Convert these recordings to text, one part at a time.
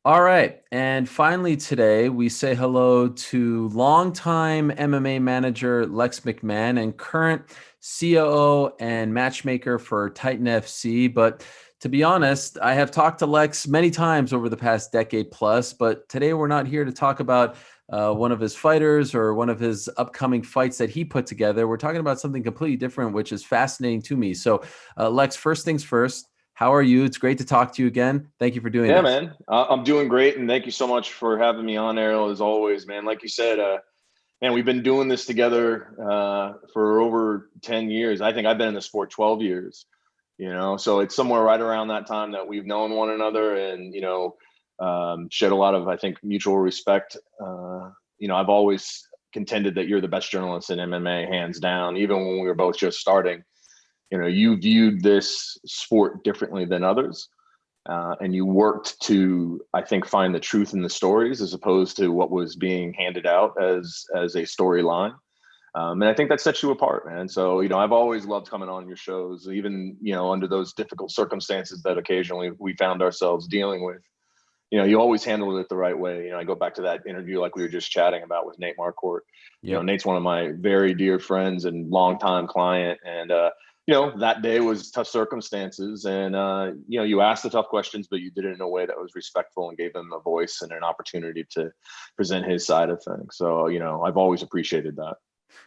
All right. And finally, today we say hello to longtime MMA manager Lex McMahon and current COO and matchmaker for Titan FC. But to be honest, I have talked to Lex many times over the past decade plus, but today we're not here to talk about one of his fighters or one of his upcoming fights that he put together. We're talking about something completely different, which is fascinating to me. So, Lex, first things first. How are you? It's great to talk to you again. Thank you for doing Yeah, this. man. I'm doing great, and thank you so much for having me on, Ariel. As always, man. Like you said, man, we've been doing this together for over 10 years. I think I've been in the sport 12 years. So it's somewhere right around that time that we've known one another, and shared a lot of, I think, mutual respect. I've always contended that you're the best journalist in MMA, hands down. Even when we were both just starting, you viewed this sport differently than others. And you worked to, I think, find the truth in the stories as opposed to what was being handed out as a storyline. And I think that sets you apart, man. So, I've always loved coming on your shows, even, under those difficult circumstances that occasionally we found ourselves dealing with. You always handled it the right way. I go back to that interview like we were just chatting about with Nate Marquardt. Yep. Nate's one of my very dear friends and longtime client. And, that day was tough circumstances. And, you asked the tough questions, but you did it in a way that was respectful and gave him a voice and an opportunity to present his side of things. So, I've always appreciated that.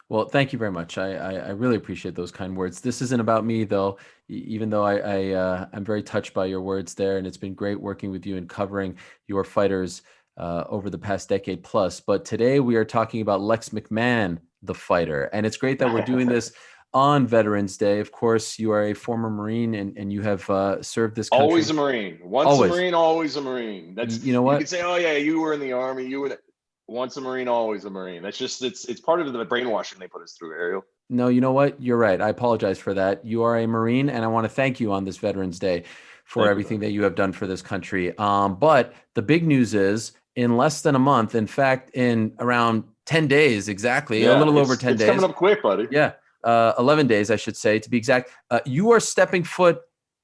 Well, thank you very much. I really appreciate those kind words. This isn't about me, though, even though I'm very touched by your words there, and it's been great working with you and covering your fighters over the past decade plus. But today we are talking about Lex McMahon, the fighter, and it's great that we're doing this on Veterans Day. Of course, you are a former Marine, and you have served this Always country a Marine. Once a always. Marine, always a Marine. You know You what? could say, oh yeah, you were in the Army. You were once a Marine, always a Marine. That's just it's part of the brainwashing they put us through, Ariel. No, you know what? You're right. I apologize for that. You are a Marine, and I want to thank you on this Veterans Day for Thank you, everything buddy. that you have done for this country. But the big news is, in less than a month, in fact, in around 10 days exactly, a Yeah, little over it's 10 it's coming days. up quick, buddy. Yeah, 11 days, I should say, to be exact. You are stepping foot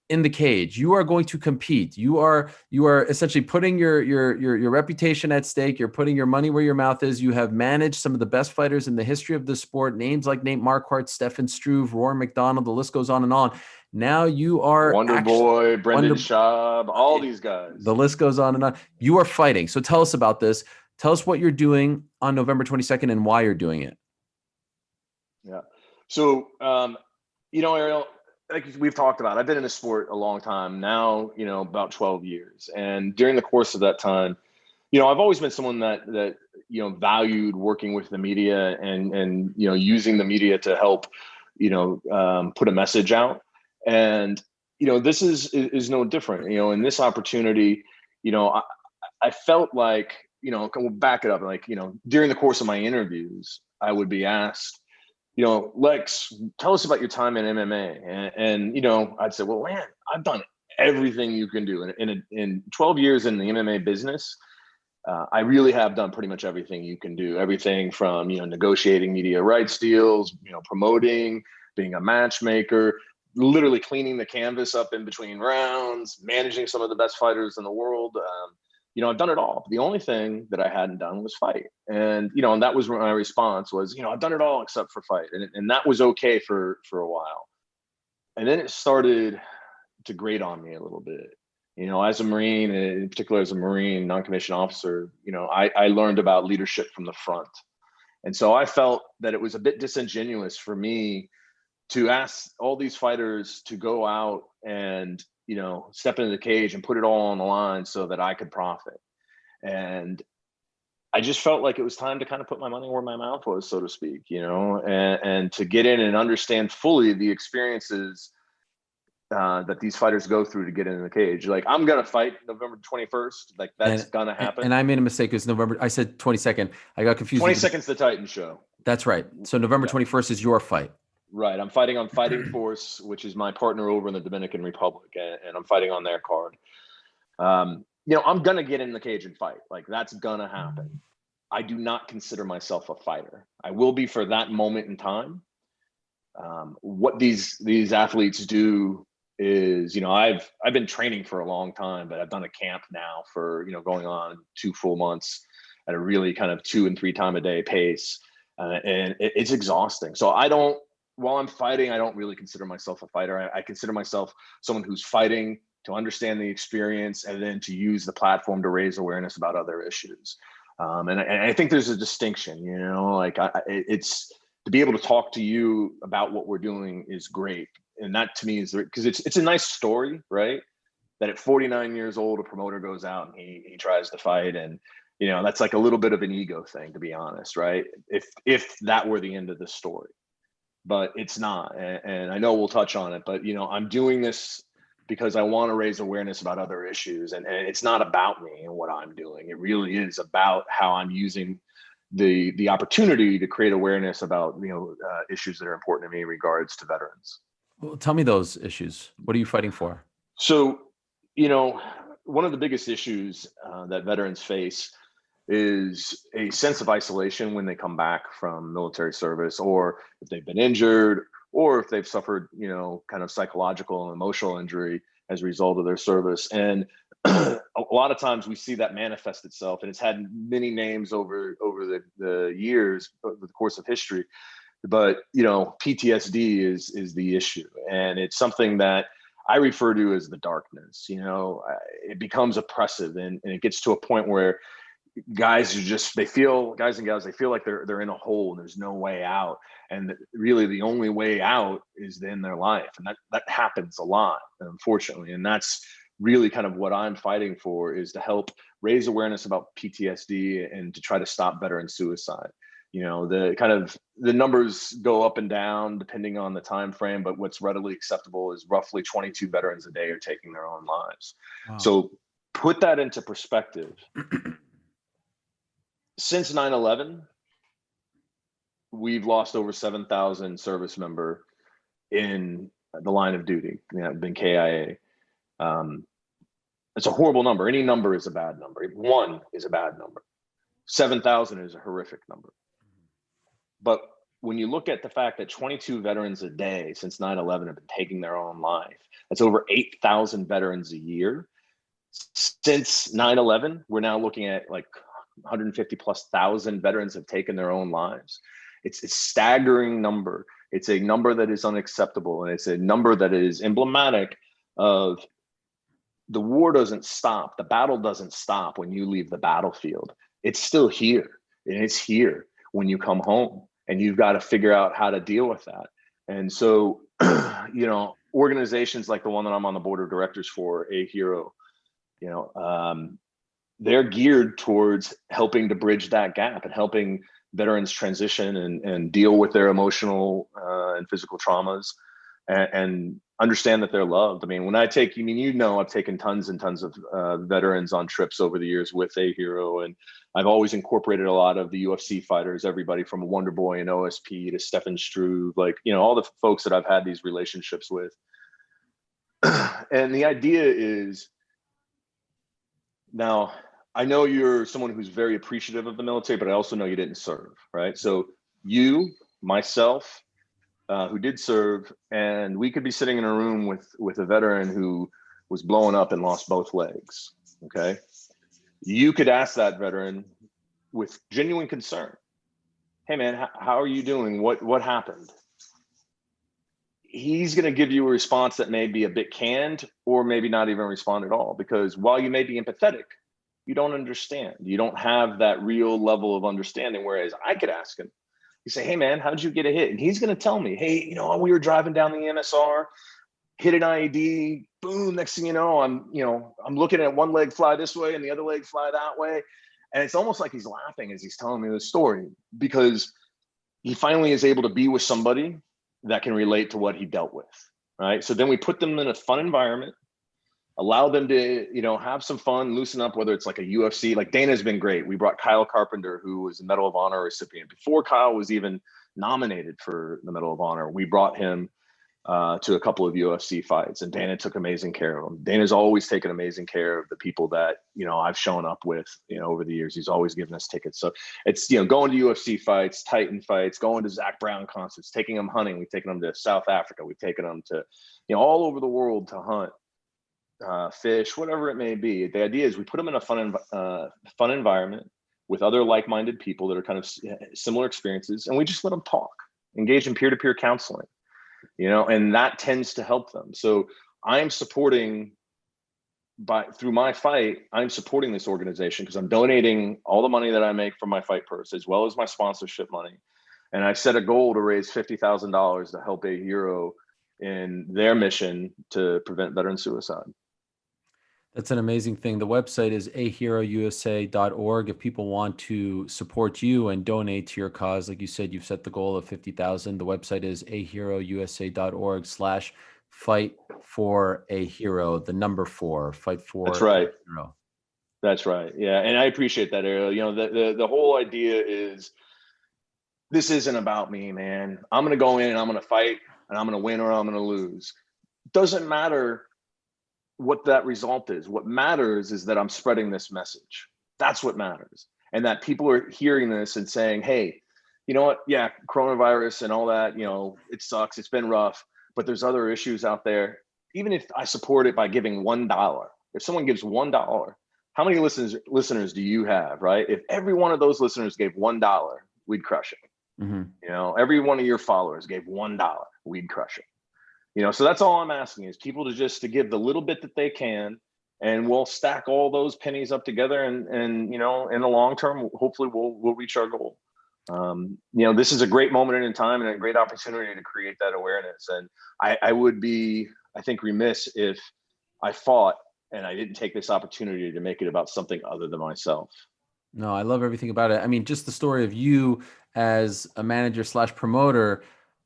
in the cage. You are going to compete. You are essentially putting your reputation at stake. You're putting your money where your mouth is. You have managed some of the best fighters in the history of the sport. Names like Nate Marquardt, Stefan Struve, Rory McDonald. The list goes on and on. Now you are Wonder actually Boy, Brendan Wonder. Schaub, all these The guys. list goes on and on. You are fighting. So tell us about this. Tell us what you're doing on November 22nd and why you're doing it. Yeah. So, Ariel, like we've talked about, I've been in the sport a long time now, about 12 years. And during the course of that time, I've always been someone that valued working with the media and using the media to help, put a message out. And, this is no different, in this opportunity, I felt like, we'll back it up. Like, during the course of my interviews, I would be asked, Lex, tell us about your time in MMA. And I'd say, well, man, I've done everything you can do. In 12 years in the MMA business, I really have done pretty much everything you can do. Everything from, negotiating media rights deals, promoting, being a matchmaker, literally cleaning the canvas up in between rounds, managing some of the best fighters in the world. I've done it all. The only thing that I hadn't done was fight. And that was my response was, I've done it all except for fight. And that was okay for a while. And then it started to grate on me a little bit. As a Marine, in particular as a Marine non-commissioned officer, I learned about leadership from the front. And so I felt that it was a bit disingenuous for me to ask all these fighters to go out and step into the cage and put it all on the line so that I could profit. And I just felt like it was time to kind of put my money where my mouth was, so to speak, and to get in and understand fully the experiences that these fighters go through to get in the cage. Like, I'm gonna fight November 21st. Like, that's And gonna and happen. I made a mistake. It's November. I said 22nd. I got confused with 22nd's the Titan show. That's right. So November Yeah, 21st is your fight. right. I'm fighting on Fighting Force, which is my partner over in the Dominican Republic, and I'm fighting on their card. I'm gonna get in the cage and fight. Like, that's gonna happen. I do not consider myself a fighter. I will be for that moment in time. What these athletes do is, I've been training for a long time, but I've done a camp now for, going on 2 full months at a really kind of 2 and 3 time a day pace. And it's exhausting. So while I'm fighting, I don't really consider myself a fighter. I consider myself someone who's fighting to understand the experience and then to use the platform to raise awareness about other issues. And I think there's a distinction, like it's to be able to talk to you about what we're doing is great. And that to me is because it's a nice story, right? That at 49 years old, a promoter goes out and he tries to fight. And, that's like a little bit of an ego thing, to be honest, right? If that were the end of the story, but it's not. And I know we'll touch on it, but, I'm doing this because I want to raise awareness about other issues. And it's not about me and what I'm doing. It really is about how I'm using the opportunity to create awareness about, issues that are important to me in regards to veterans. Well, tell me those issues. What are you fighting for? So, one of the biggest issues that veterans face is a sense of isolation when they come back from military service, or if they've been injured, or if they've suffered, kind of psychological and emotional injury as a result of their service. And a lot of times we see that manifest itself, and it's had many names over the years, over the course of history. But, PTSD is the issue. And it's something that I refer to as the darkness. It becomes oppressive, and it gets to a point where guys and gals, they feel like they're in a hole and there's no way out. And really the only way out is in their life. And that happens a lot, unfortunately. And that's really kind of what I'm fighting for, is to help raise awareness about PTSD and to try to stop veteran suicide. The numbers go up and down depending on the time frame, but what's readily acceptable is roughly 22 veterans a day are taking their own lives. Wow. So put that into perspective. Since 9/11, we've lost over 7,000 service member in the line of duty, been KIA. It's a horrible number. Any number is a bad number. 1 is a bad number. 7,000 is a horrific number. But when you look at the fact that 22 veterans a day since 9/11 have been taking their own life, that's over 8,000 veterans a year. Since 9/11, we're now looking at like 150 plus thousand veterans have taken their own lives. It's a staggering number. It's a number that is unacceptable. And it's a number that is emblematic of the war doesn't stop. The battle doesn't stop when you leave the battlefield. It's still here. And it's here when you come home. And you've got to figure out how to deal with that. And so, organizations like the one that I'm on the board of directors for, A Hero, they're geared towards helping to bridge that gap and helping veterans transition and deal with their emotional and physical traumas and understand that they're loved. I mean, when I've taken tons and tons of veterans on trips over the years with A Hero, and I've always incorporated a lot of the UFC fighters, everybody from Wonder Boy and OSP to Stefan Struve, all the folks that I've had these relationships with. And the idea is, now, I know you're someone who's very appreciative of the military, but I also know you didn't serve, right? So you, myself, who did serve, and we could be sitting in a room with a veteran who was blown up and lost both legs, okay? You could ask that veteran with genuine concern, hey man, how are you doing? What happened? He's going to give you a response that may be a bit canned or maybe not even respond at all, because while you may be empathetic, you don't understand. You don't have that real level of understanding. Whereas I could ask him, you say, hey man, how'd you get a hit? And he's going to tell me, hey, we were driving down the MSR, hit an IED, boom. Next thing you know, I'm looking at one leg fly this way and the other leg fly that way. And it's almost like he's laughing as he's telling me the story, because he finally is able to be with somebody that can relate to what he dealt with, right? So then we put them in a fun environment, allow them to, have some fun, loosen up, whether it's like a UFC, like Dana's been great. We brought Kyle Carpenter, who was a Medal of Honor recipient. Before Kyle was even nominated for the Medal of Honor, we brought him to a couple of UFC fights, and Dana took amazing care of them. Dana's always taken amazing care of the people that, I've shown up with, over the years. He's always given us tickets. So it's, going to UFC fights, Titan fights, going to Zach Brown concerts, taking them hunting. We've taken them to South Africa. We've taken them to, all over the world to hunt, fish, whatever it may be. The idea is we put them in a fun environment with other like-minded people that are kind of similar experiences, and we just let them talk, engage in peer-to-peer counseling. And that tends to help them. So I'm supporting through my fight, I'm supporting this organization because I'm donating all the money that I make from my fight purse, as well as my sponsorship money. And I set a goal to raise $50,000 to help A Hero in their mission to prevent veteran suicide. That's an amazing thing. The website is aherousa.org. If people want to support you and donate to your cause, like you said, you've set the goal of 50,000. The website is aherousa.org/fight for a hero. The number 4, fight for. That's right. A hero. That's right. Yeah. And I appreciate that, Ariel. The whole idea is this isn't about me, man. I'm going to go in and I'm going to fight and I'm going to win or I'm going to lose. Doesn't matter what that result is. What matters is that I'm spreading this message. That's what matters. And that people are hearing this and saying, hey, you know what? Yeah, coronavirus and all that, it sucks. It's been rough, but there's other issues out there. Even if I support it by giving $1, if someone gives $1, how many listeners do you have, right? If every one of those listeners gave $1, we'd crush it. Mm-hmm. Every one of your followers gave $1, we'd crush it. So that's all I'm asking is people to give the little bit that they can, and we'll stack all those pennies up together. And in the long term, hopefully we'll reach our goal. This is a great moment in time and a great opportunity to create that awareness. And I would be, I think, remiss if I fought and I didn't take this opportunity to make it about something other than myself. No, I love everything about it. I mean, just the story of you as a manager / promoter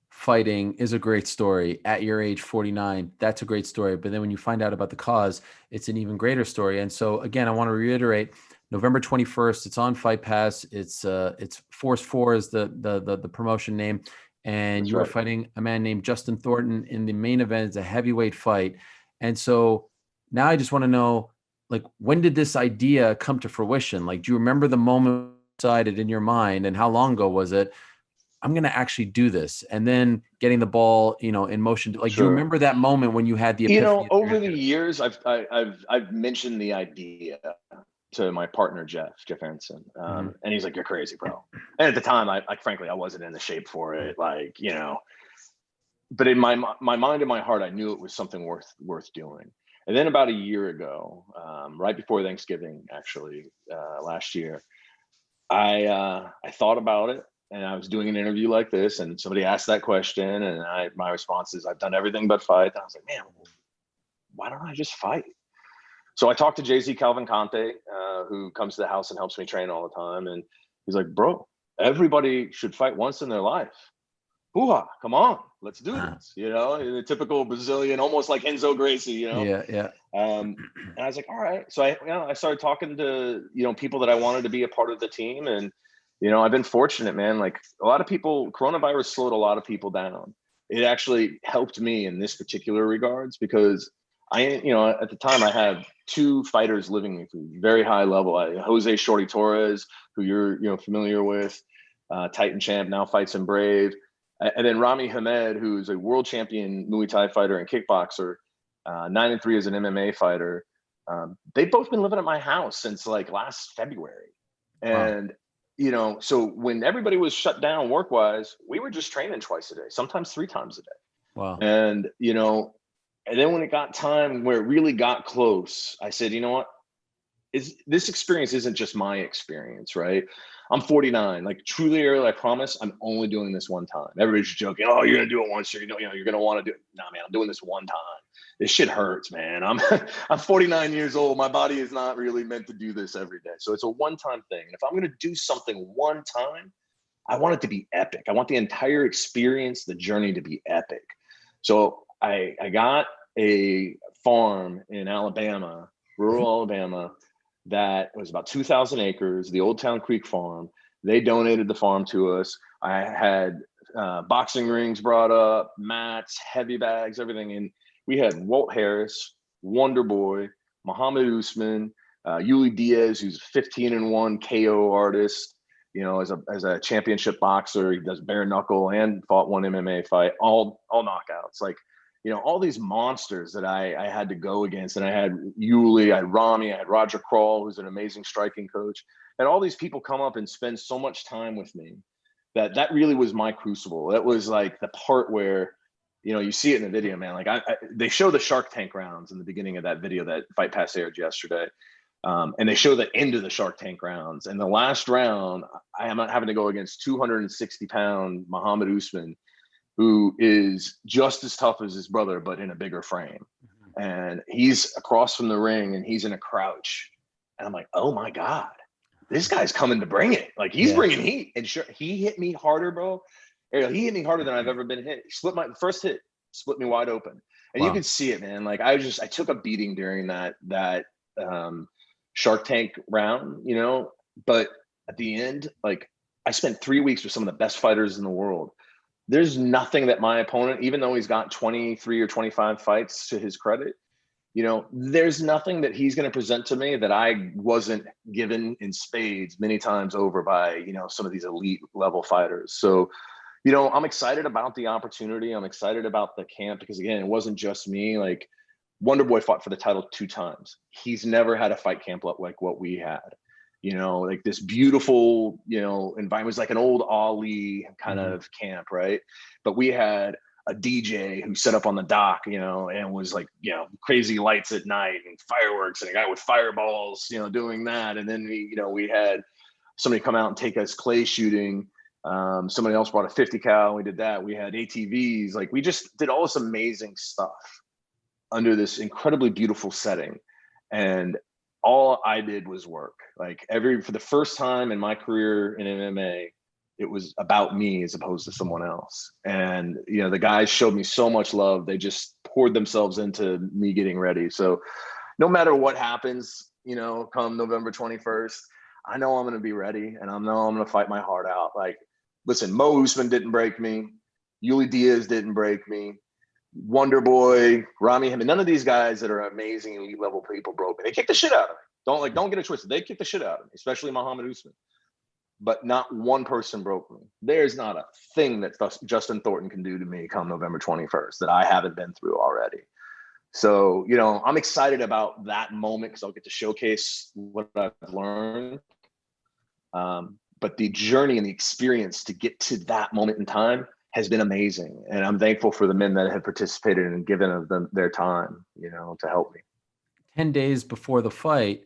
fighting is a great story at your age, 49. That's a great story. But then when you find out about the cause, it's an even greater story. And so again, I want to reiterate, November 21st, it's on Fight Pass. It's Force 4 is the promotion name. And you were fighting a man named Justin Thornton in the main event. It's a heavyweight fight. And so now I just want to know, like, when did this idea come to fruition? Like, do you remember the moment you decided in your mind, and how long ago was it? I'm going to actually do this, and then getting the ball, in motion. Like, do you remember that moment when you had the epiphany? Over the years, I've mentioned the idea to my partner, Jeff Aronson. And he's like, "You're crazy, bro." And at the time, frankly, I wasn't in the shape for it. But in my mind and my heart, I knew it was something worth doing. And then about a year ago, right before Thanksgiving, actually, last year, I thought about it. And I was doing an interview like this, and somebody asked that question, and my response is, I've done everything but fight. And I was like, man, why don't I just fight? So I talked to Jay-Z Calvin Conte, who comes to the house and helps me train all the time. And he's like, bro, everybody should fight once in their life. Hoo-ha, come on, let's do this. In the typical Brazilian, almost like Enzo Gracie, Yeah. And I was like, all right. So I started talking to, people that I wanted to be a part of the team. And I've been fortunate, man. Like, a lot of people, coronavirus slowed a lot of people down. It actually helped me in this particular regards because at the time I had 2 fighters living with me, very high level. Jose Shorty Torres, who you're familiar with, Titan champ, now fights in Brave. And then Rami Hamed, who's a world champion Muay Thai fighter and kickboxer, 9-3 as an MMA fighter. They've both been living at my house since like last February. And so when everybody was shut down work-wise, we were just training twice a day, sometimes 3 times a day. Wow. And, and then when it got time where it really got close, I said, you know what? This experience isn't just my experience, right? I'm 49. Like, truly, Ariel, I promise I'm only doing this one time. Everybody's joking. Oh, you're going to do it once. You're going to want to do it. Nah, man, I'm doing this one time. This shit hurts, man. I'm 49 years old. My body is not really meant to do this every day. So it's a one-time thing. And if I'm going to do something one time, I want it to be epic. I want the entire experience, the journey to be epic. So I got a farm in Alabama, rural Alabama, that was about 2,000 acres, the Old Town Creek Farm. They donated the farm to us. I had boxing rings brought up, mats, heavy bags, everything. And we had Walt Harris, Wonder Boy, Muhammad Usman, Yuli Diaz, who's 15-1 KO artist, you know, as a championship boxer. He does bare knuckle and fought one MMA fight, all knockouts. Like, you know, all these monsters that I had to go against. And I had Yuli, I had Rami, I had Roger Crawl, who's an amazing striking coach. And all these people come up and spend so much time with me that really was my crucible. That was like the part where, you know, you see it in the video, man. Like they show the Shark Tank rounds in the beginning of that video that Fight Pass aired yesterday. And they show the end of the Shark Tank rounds. And the last round, I am having to go against 260-pound Muhammad Usman, who is just as tough as his brother, but in a bigger frame. And he's across from the ring and he's in a crouch. And I'm like, oh my God, this guy's coming to bring it. Like he's bringing heat. And sure, he hit me harder, bro. Ariel, he hit me harder than I've ever been hit. He split my first hit, split me wide open. And you could see it, man. Like I took a beating during that Shark Tank round, you know, but at the end, like I spent 3 weeks with some of the best fighters in the world. There's nothing that my opponent, even though he's got 23 or 25 fights to his credit, you know, there's nothing that he's going to present to me that I wasn't given in spades many times over by, you know, some of these elite level fighters. So, you know, I'm excited about the opportunity. I'm excited about the camp because, again, it wasn't just me. Like Wonder Boy fought for the title 2 times. He's never had a fight camp like what we had. You know, like this beautiful, you know, environment. It was like an old Ali kind of camp, right? But we had a DJ who set up on the dock, you know, and was like, you know, crazy lights at night and fireworks and a guy with fireballs, you know, doing that. And then we had somebody come out and take us clay shooting. Somebody else brought a 50 cal. We did that. We had ATVs. Like we just did all this amazing stuff under this incredibly beautiful setting. And all I did was work. Like for the first time in my career in MMA, it was about me as opposed to someone else. And, you know, the guys showed me so much love. They just poured themselves into me getting ready. So no matter what happens, you know, come November 21st, I know I'm going to be ready and I know I'm going to fight my heart out. Like, listen, Mo Usman didn't break me. Yuli Diaz didn't break me. Wonder Boy, Rami Him, none of these guys that are amazing elite level people broke me. They kicked the shit out of me. Don't get it twisted. They kicked the shit out of me, especially Muhammad Usman. But not one person broke me. There's not a thing that Justin Thornton can do to me come November 21st that I haven't been through already. So, you know, I'm excited about that moment because I'll get to showcase what I've learned. But the journey and the experience to get to that moment in time has been amazing. And I'm thankful for the men that have participated and given them their time, you know, to help me. 10 days before the fight,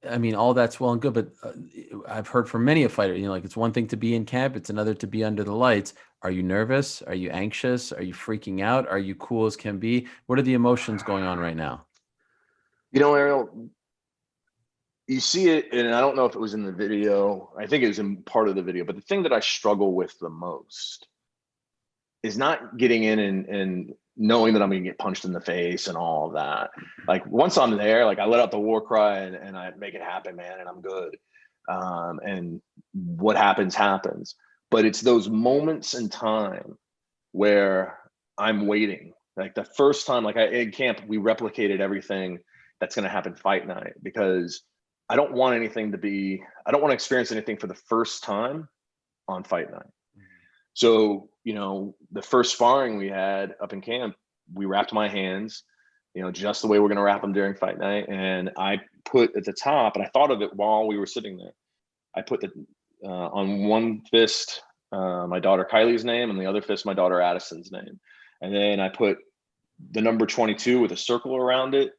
I mean, all that's well and good, but I've heard from many a fighter, you know, like it's one thing to be in camp, it's another to be under the lights. Are you nervous? Are you anxious? Are you freaking out? Are you cool as can be? What are the emotions going on right now? You know, Ariel, you see it, and I don't know if it was in the video. I think it was in part of the video, but the thing that I struggle with the most is not getting in and knowing that I'm going to get punched in the face and all of that. Like once I'm there, like I let out the war cry and I make it happen, man, and I'm good. And what happens. But it's those moments in time where I'm waiting. Like the first time, like in camp, we replicated everything that's going to happen fight night because I don't want to experience anything for the first time on fight night. So, you know, the first sparring we had up in camp, we wrapped my hands, you know, just the way we're going to wrap them during fight night. And I put at the top, and I thought of it while we were sitting there, I put on one fist, my daughter Kylie's name, and the other fist, my daughter Addison's name. And then I put the number 22 with a circle around it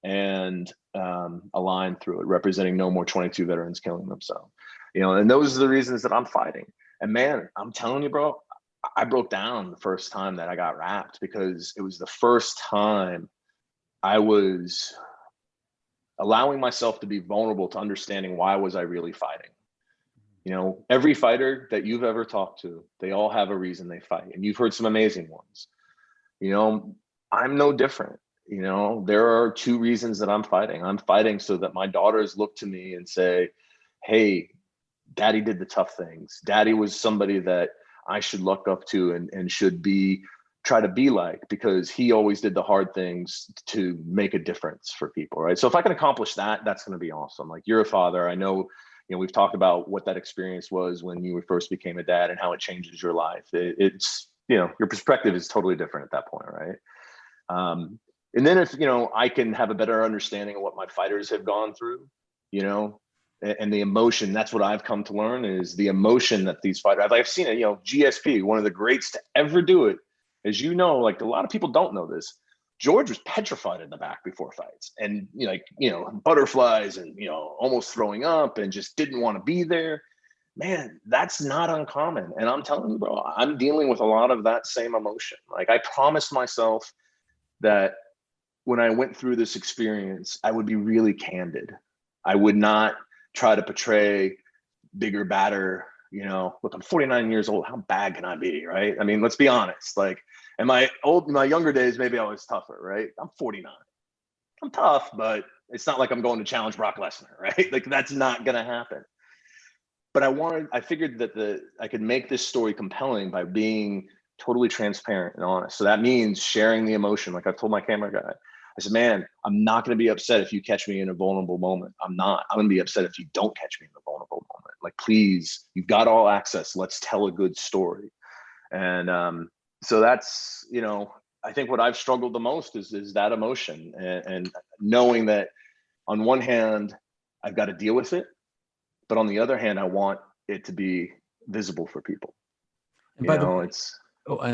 and a line through it representing no more 22 veterans killing themselves. You know, and those are the reasons that I'm fighting. And man, I'm telling you, bro, I broke down the first time that I got wrapped because it was the first time I was allowing myself to be vulnerable to understanding why was I really fighting. You know, every fighter that you've ever talked to, they all have a reason they fight. And you've heard some amazing ones. You know, I'm no different. You know, there are 2 reasons that I'm fighting. I'm fighting so that my daughters look to me and say, hey, Daddy did the tough things. Daddy was somebody that I should look up to and should try to be like, because he always did the hard things to make a difference for people, right? So if I can accomplish that, that's going to be awesome. Like, you're a father. I know, we've talked about what that experience was when you first became a dad and how it changes your life. It's, your perspective is totally different at that point, right? And then if, I can have a better understanding of what my fighters have gone through, and the emotion, that's what I've come to learn, is the emotion that these fighters, I've seen it, GSP, one of the greats to ever do it. As you know, like, a lot of people don't know this, George was petrified in the back before fights, and butterflies, and almost throwing up, and just didn't want to be there. Man, that's not uncommon. And I'm telling you, bro, I'm dealing with a lot of that same emotion. Like, I promised myself that when I went through this experience, I would be really candid. I would not try to portray bigger, badder. Look, I'm 49 years old. How bad can I be, right? I mean, let's be honest. Like, in my younger days, maybe I was tougher, right? I'm 49. I'm tough, but it's not like I'm going to challenge Brock Lesnar, right? Like, that's not going to happen. But I figured that I could make this story compelling by being totally transparent and honest. So that means sharing the emotion. Like, I've told my camera guy, I said, man, I'm not going to be upset if you catch me in a vulnerable moment. I'm not. I'm going to be upset if you don't catch me in a vulnerable moment. Like, please, you've got all access. Let's tell a good story. And so that's, I think what I've struggled the most is that emotion, and knowing that on one hand, I've got to deal with it, but on the other hand, I want it to be visible for people. And by the way,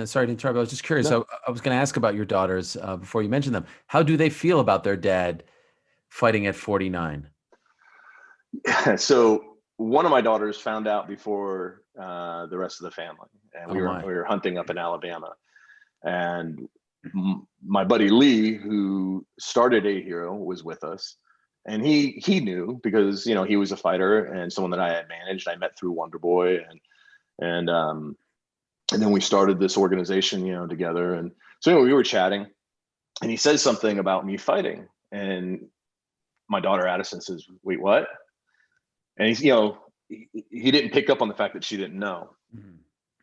sorry to interrupt. I was just curious. No. I was going to ask about your daughters before you mentioned them. How do they feel about their dad fighting at 49? So one of my daughters found out before the rest of the family, and we were hunting up in Alabama, and my buddy Lee, who started A Hero, was with us, and he knew, because he was a fighter and someone that I had managed. I met through Wonder Boy, and then we started this organization, together. And so anyway, we were chatting, and he says something about me fighting, and my daughter Addison says, "Wait, what?" And he's, he didn't pick up on the fact that she didn't know. Mm-hmm.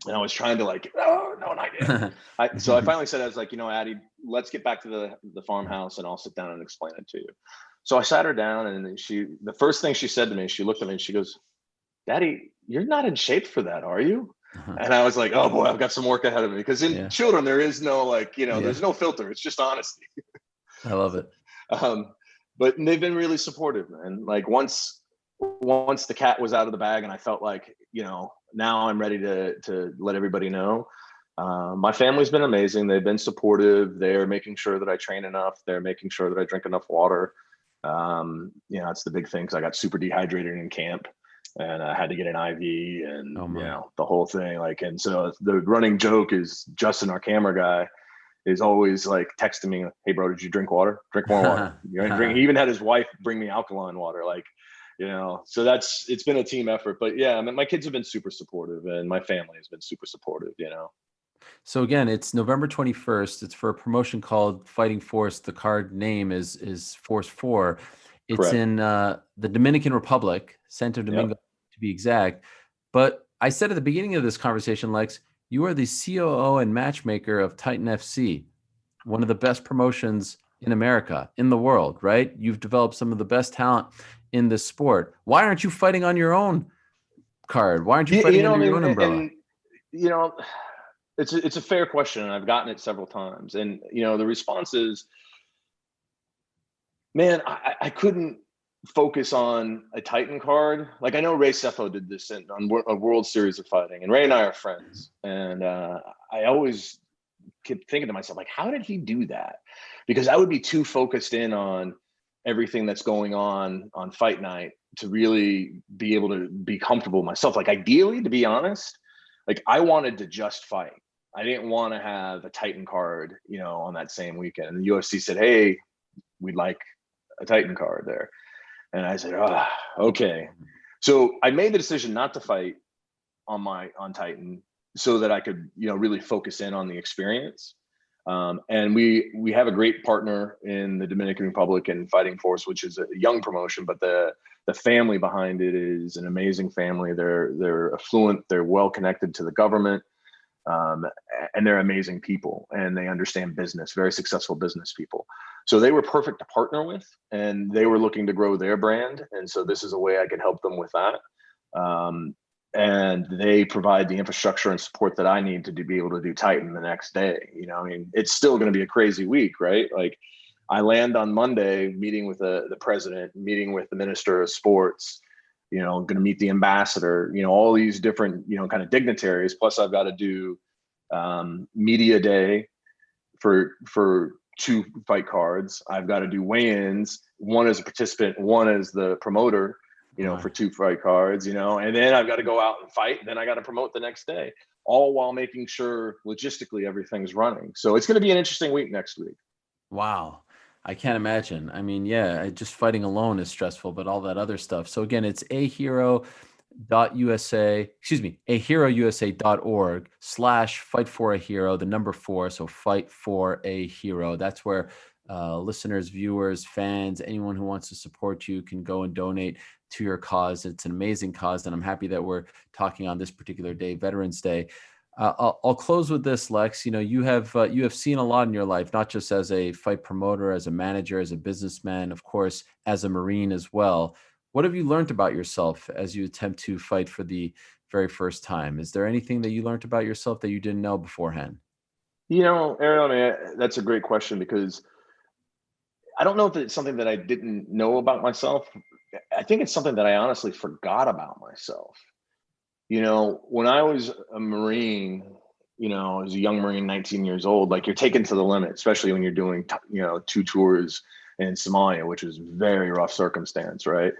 And I was trying to oh, no, not yet. So I finally said, I was like, Addie, let's get back to the farmhouse, and I'll sit down and explain it to you. So I sat her down, and the first thing she said to me, she looked at me and she goes, "Daddy, you're not in shape for that, are you?" Uh-huh. And I was like, "Oh boy, I've got some work ahead of me." Because in children, there is no there's no filter. It's just honesty. I love it. But they've been really supportive, man. Like, once the cat was out of the bag, and I felt like, now I'm ready to let everybody know. My family's been amazing. They've been supportive. They're making sure that I train enough. They're making sure that I drink enough water. It's the big thing, because I got super dehydrated in camp, and I had to get an IV, and the whole thing. And so the running joke is, Justin, our camera guy, is always texting me, "Hey bro, did you drink water? Drink more water." He even had his wife bring me alkaline water. So it's been a team effort. But yeah, I mean, my kids have been super supportive, and my family has been super supportive. So again, it's November 21st. It's for a promotion called Fighting Force. The card name is Force 4. It's correct. In the Dominican Republic, Santo Domingo, to be exact. But I said at the beginning of this conversation, Lex, you are the COO and matchmaker of Titan FC, one of the best promotions in America, in the world, right? You've developed some of the best talent in this sport. Why aren't you fighting on your own card? Why aren't you fighting under your own umbrella? And, it's a fair question, and I've gotten it several times. And, the response is, man, I couldn't focus on a Titan card. Like, I know Ray Sefo did this on a World Series of Fighting, and Ray and I are friends. And I always kept thinking to myself, how did he do that? Because I would be too focused in on everything that's going on fight night to really be able to be comfortable with myself. Ideally, to be honest, I wanted to just fight. I didn't want to have a Titan card, on that same weekend. And the UFC said, "Hey, we'd like a Titan card there." And I said, okay. So I made the decision not to fight on Titan, so that I could, really focus in on the experience. And we have a great partner in the Dominican Republic and Fighting Force, which is a young promotion, but the family behind it is an amazing family. They're affluent. They're well connected to the government. And they're amazing people, and they understand business, very successful business people. So they were perfect to partner with, and they were looking to grow their brand. And so this is a way I could help them with that. And they provide the infrastructure and support that I need to be able to do Titan the next day. I mean, it's still going to be a crazy week, right? Like, I land on Monday, meeting with the president, meeting with the minister of sports, going to meet the ambassador, all these different, kind of dignitaries. Plus I've got to do media day for 2 fight cards. I've got to do weigh-ins, one as a participant, one as the promoter, for 2 fight cards, and then I've got to go out and fight. And then I got to promote the next day, all while making sure logistically everything's running. So it's going to be an interesting week next week. Wow. I can't imagine. I mean, yeah, just fighting alone is stressful, but all that other stuff. So again, it's aherousa.org/fight4a-hero, the number 4. So fight for a hero. That's where listeners, viewers, fans, anyone who wants to support you can go and donate to your cause. It's an amazing cause. And I'm happy that we're talking on this particular day, Veterans Day. I'll close with this, Lex. You have seen a lot in your life, not just as a fight promoter, as a manager, as a businessman, of course, as a Marine as well. What have you learned about yourself as you attempt to fight for the very first time? Is there anything that you learned about yourself that you didn't know beforehand? Ariel, man, that's a great question, because I don't know if it's something that I didn't know about myself. I think it's something that I honestly forgot about myself. When I was a Marine, as a young Marine, 19 years old, like, you're taken to the limit, especially when you're doing, 2 tours in Somalia, which was very rough circumstance, right?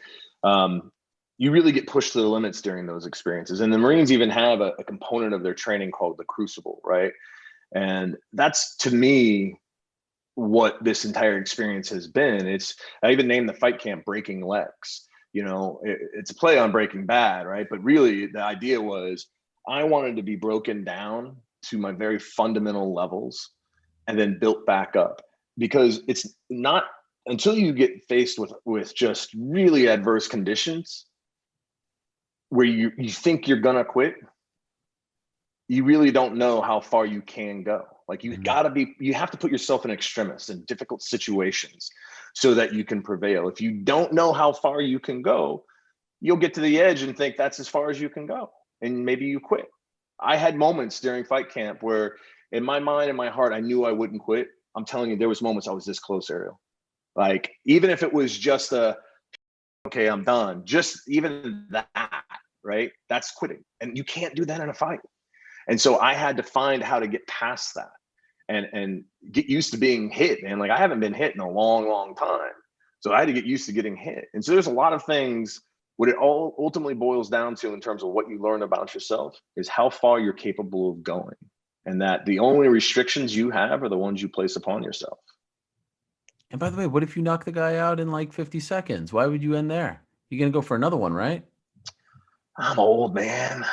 You really get pushed to the limits during those experiences. And the Marines even have a component of their training called the Crucible, right? And that's, to me, what this entire experience has been. I even named the fight camp Breaking Lex. It's a play on Breaking Bad, right? But really, the idea was I wanted to be broken down to my very fundamental levels and then built back up, because it's not until you get faced with just really adverse conditions where you think you're gonna quit, you really don't know how far you can go. Like, you have to put yourself in extremis in difficult situations so that you can prevail. If you don't know how far you can go, you'll get to the edge and think that's as far as you can go, and maybe you quit. I had moments during fight camp where, in my mind and my heart, I knew I wouldn't quit. I'm telling you, there was moments I was this close, Ariel. Like, even if it was just okay, I'm done. Just even that, right? That's quitting. And you can't do that in a fight. And so I had to find how to get past that and get used to being hit, man. Like, I haven't been hit in a long, long time. So I had to get used to getting hit. And so there's a lot of things. What it all ultimately boils down to in terms of what you learn about yourself is how far you're capable of going. And that the only restrictions you have are the ones you place upon yourself. And by the way, what if you knock the guy out in like 50 seconds? Why would you end there? You're going to go for another one, right? I'm old, man.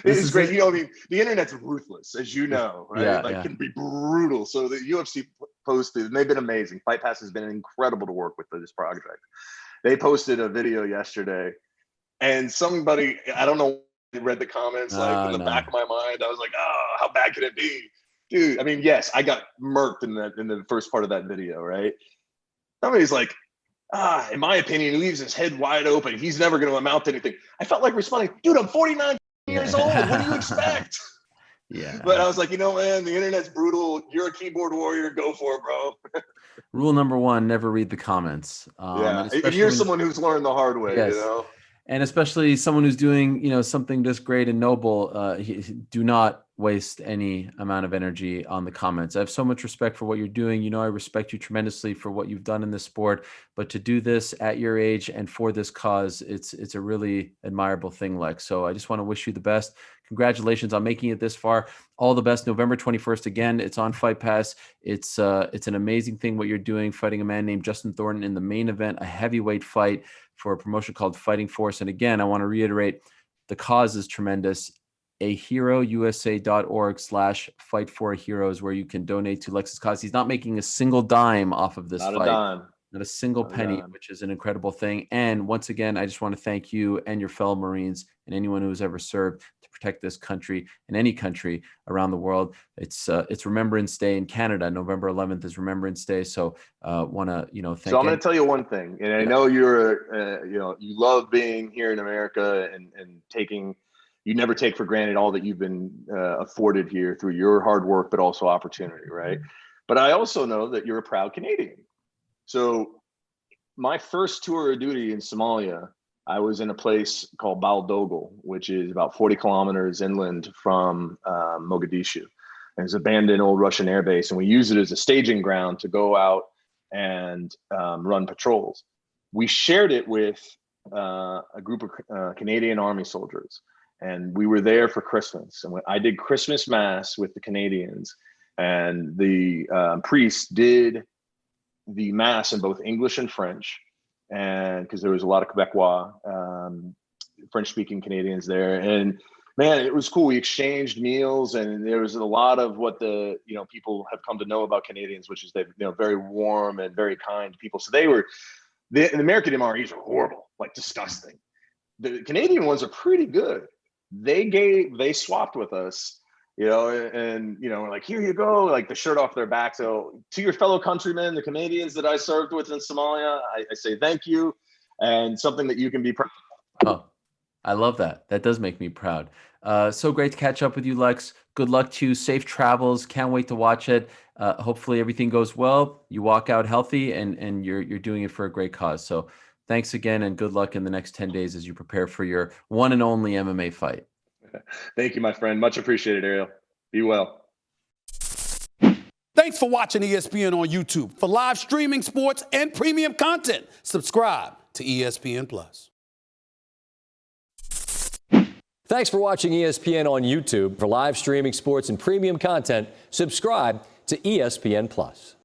It's great. I mean, the internet's ruthless, as you know, right? It can be brutal. So the UFC posted, and they've been amazing. Fight Pass has been incredible to work with for this project. They posted a video yesterday, and somebody, I don't know, read the comments, like, in the back of my mind, I was like, oh, how bad could it be? Dude, I mean, yes, I got murked in the first part of that video, right? Somebody's like, in my opinion, he leaves his head wide open. He's never going to amount to anything. I felt like responding, dude, I'm 49 years old. What do you expect? Yeah. But I was like, man, the internet's brutal. You're a keyboard warrior. Go for it, bro. Rule number 1, never read the comments. And you're someone who's learned the hard way, yes. And especially someone who's doing, something this great and noble, do not waste any amount of energy on the comments. I have so much respect for what you're doing. I respect you tremendously for what you've done in this sport, but to do this at your age and for this cause, it's a really admirable thing, Lex. So I just want to wish you the best. Congratulations on making it this far. All the best. November 21st. Again, it's on Fight Pass. It's an amazing thing what you're doing, fighting a man named Justin Thornton in the main event, a heavyweight fight for a promotion called Fighting Force. And again, I want to reiterate, the cause is tremendous. aherousa.org/fight4a-hero is where you can donate to Lex's cause. He's not making a single dime off of this fight. Not a dime. Not a single penny, which is an incredible thing. And once again, I just want to thank you and your fellow Marines and anyone who's ever served to protect this country and any country around the world. It's Remembrance Day in Canada. November 11th is Remembrance Day. So want to, thank So I'm going to tell you one thing, and I know you're, you love being here in America and taking, you never take for granted all that you've been afforded here through your hard work, but also opportunity, right? But I also know that you're a proud Canadian. So my first tour of duty in Somalia, I was in a place called Baldogle, which is about 40 kilometers inland from Mogadishu. And it's an abandoned old Russian air base. And we use it as a staging ground to go out and run patrols. We shared it with a group of Canadian Army soldiers. And we were there for Christmas. And I did Christmas Mass with the Canadians. And the priest did the Mass in both English and French. And because there was a lot of Quebecois, French-speaking Canadians there. And man, it was cool. We exchanged meals, and there was a lot of what the people have come to know about Canadians, which is they're very warm and very kind people. So the American MREs are horrible, like disgusting. The Canadian ones are pretty good. They swapped with us, and like, here you go, like the shirt off their back. So to your fellow countrymen, the Canadians that I served with in Somalia, I say thank you, and something that you can be proud of. Oh, I love that. That does make me proud. So great to catch up with you, Lex. Good luck to you. Safe travels. Can't wait to watch it. Hopefully everything goes well. You walk out healthy, and you're doing it for a great cause. So thanks again, and good luck in the next 10 days as you prepare for your one and only MMA fight. Thank you, my friend. Much appreciated, Ariel. Be well. Thanks for watching ESPN on YouTube. For live streaming sports and premium content, subscribe to ESPN+. Thanks for watching ESPN on YouTube. For live streaming sports and premium content, subscribe to ESPN+.